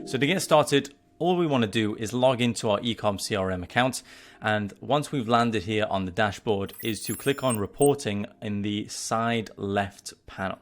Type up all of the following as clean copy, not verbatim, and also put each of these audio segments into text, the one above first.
So to get started, all we want to do is log into our ecom CRM account. And once we've landed here on the dashboard is to click on reporting in the side left panel.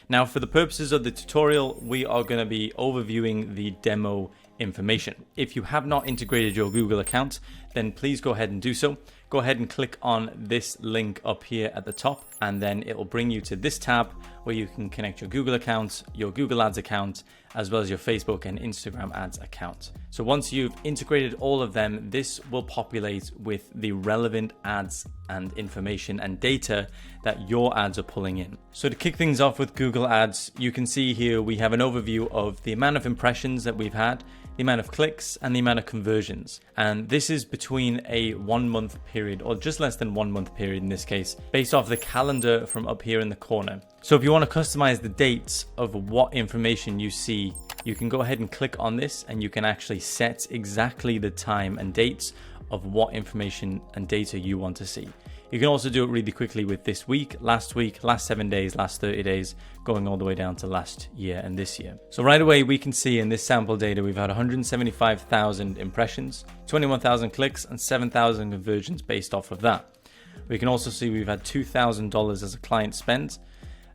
Now, for the purposes of the tutorial, we are going to be overviewing the demo information. If you have not integrated your Google account, then please go ahead and do so. Go ahead and click on this link up here at the top, and then it will bring you to this tab where you can connect your Google account, your Google Ads account, as well as your Facebook and Instagram ads account. So once you've integrated all of them, this will populate with the relevant ads and information and data that your ads are pulling in. So to kick things off with Google Ads, you can see here we have an overview of the amount of impressions that we've had, the amount of clicks, and the amount of conversions. And this is between a 1 month period, or just less than 1 month period in this case, based off the calendar from up here in the corner. So if you want to customize the dates of what information you see, you can go ahead and click on this and you can actually set exactly the time and dates of what information and data you want to see. You can also do it really quickly with this week, last 7 days, last 30 days, going all the way down to last year and this year. So right away, we can see in this sample data, we've had 175,000 impressions, 21,000 clicks, and 7,000 conversions based off of that. We can also see we've had $2,000 as a client spend,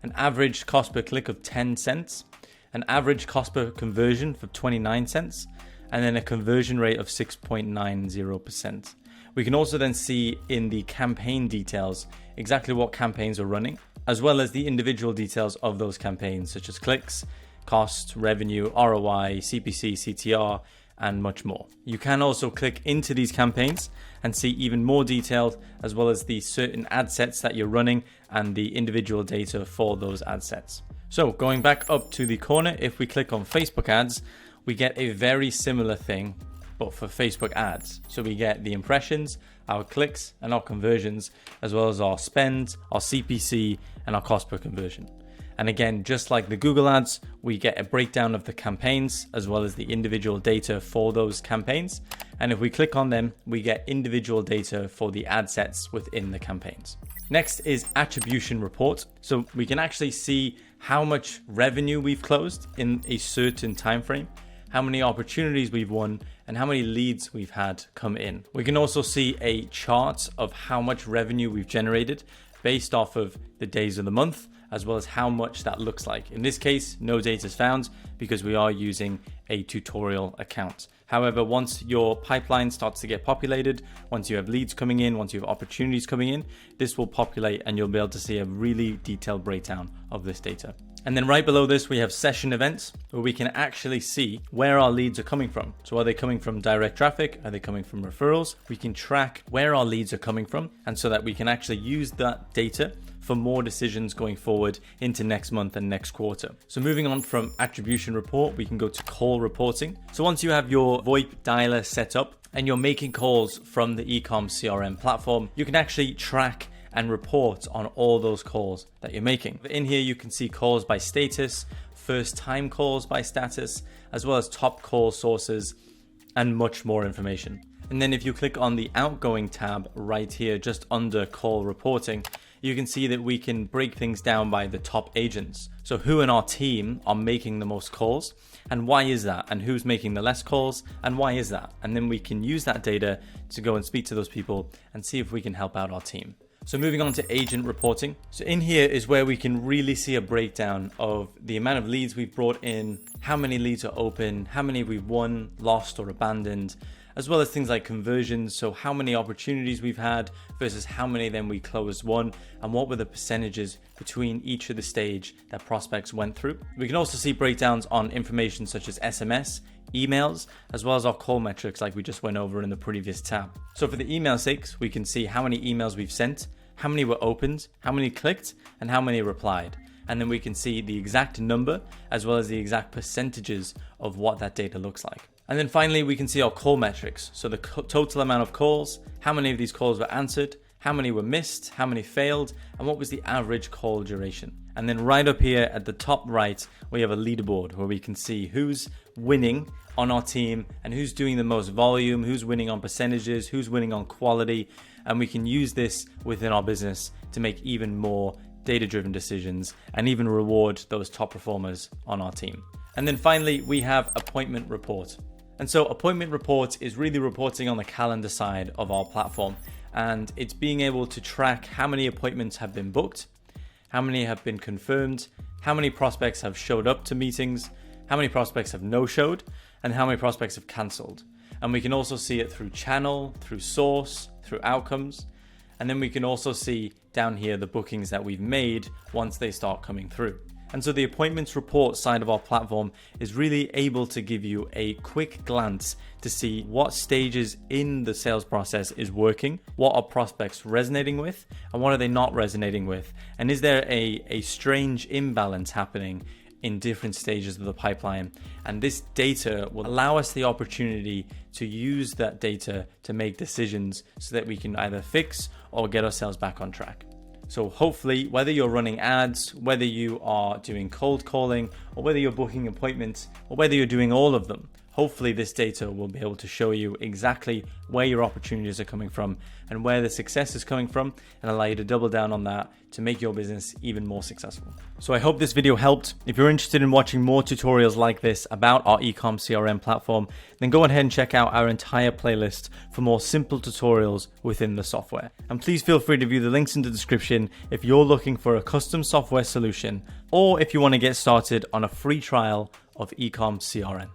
an average cost per click of 10 cents, an average cost per conversion for 29 cents, and then a conversion rate of 6.90%. We can also then see in the campaign details exactly what campaigns are running, as well as the individual details of those campaigns, such as clicks, cost, revenue, ROI, CPC, CTR, and much more. You can also click into these campaigns and see even more detailed, as well as the certain ad sets that you're running and the individual data for those ad sets. So going back up to the corner, if we click on Facebook ads, we get a very similar thing, but for Facebook ads. So we get the impressions, our clicks, and our conversions, as well as our spend, our CPC, and our cost per conversion. And again, just like the Google ads, we get a breakdown of the campaigns, as well as the individual data for those campaigns. And if we click on them, we get individual data for the ad sets within the campaigns. Next is attribution report. So we can actually see how much revenue we've closed in a certain time frame, how many opportunities we've won, and how many leads we've had come in. We can also see a chart of how much revenue we've generated based off of the days of the month, as well as how much that looks like. In this case, no data is found because we are using a tutorial account. However, once your pipeline starts to get populated, once you have leads coming in, once you have opportunities coming in, this will populate and you'll be able to see a really detailed breakdown of this data. And then right below this, we have session events where we can actually see where our leads are coming from. So are they coming from direct traffic? Are they coming from referrals? We can track where our leads are coming from, and so that we can actually use that data for more decisions going forward into next month and next quarter. So moving on from attribution report, we can go to call reporting. So once you have your VoIP dialer set up and you're making calls from the ecom CRM platform, you can actually track and report on all those calls that you're making. In here, you can see calls by status, first time calls by status, as well as top call sources and much more information. And then if you click on the outgoing tab right here, just under call reporting, you can see that we can break things down by the top agents. So who in our team are making the most calls and why is that? And who's making the less calls and why is that? And then we can use that data to go and speak to those people and see if we can help out our team. So moving on to agent reporting. So in here is where we can really see a breakdown of the amount of leads we've brought in, how many leads are open, how many we've won, lost, or abandoned, as well as things like conversions. So how many opportunities we've had versus how many then we closed won, and what were the percentages between each of the stage that prospects went through. We can also see breakdowns on information such as SMS, emails, as well as our call metrics like we just went over in the previous tab. So for the email sakes, we can see how many emails we've sent, how many were opened, how many clicked, and how many replied. And then we can see the exact number as well as the exact percentages of what that data looks like. And then finally, we can see our call metrics. So the total amount of calls, how many of these calls were answered, how many were missed, how many failed, and what was the average call duration. And then right up here at the top right, we have a leaderboard where we can see who's winning on our team and who's doing the most volume, who's winning on percentages, who's winning on quality. And we can use this within our business to make even more data-driven decisions and even reward those top performers on our team. And then finally, we have appointment report. And so appointment report is really reporting on the calendar side of our platform. And it's being able to track how many appointments have been booked, how many have been confirmed, how many prospects have showed up to meetings, how many prospects have no-showed, and how many prospects have cancelled. And we can also see it through channel, through source, through outcomes. And then we can also see down here the bookings that we've made once they start coming through. And so the appointments report side of our platform is really able to give you a quick glance to see what stages in the sales process is working, what are prospects resonating with, and what are they not resonating with, and is there a strange imbalance happening in different stages of the pipeline. And this data will allow us the opportunity to use that data to make decisions so that we can either fix or get ourselves back on track. So hopefully, whether you're running ads, whether you are doing cold calling, or whether you're booking appointments, or whether you're doing all of them, hopefully this data will be able to show you exactly where your opportunities are coming from and where the success is coming from, and allow you to double down on that to make your business even more successful. So I hope this video helped. If you're interested in watching more tutorials like this about our ecom CRM platform, then go ahead and check out our entire playlist for more simple tutorials within the software. And please feel free to view the links in the description if you're looking for a custom software solution, or if you want to get started on a free trial of ecom CRM.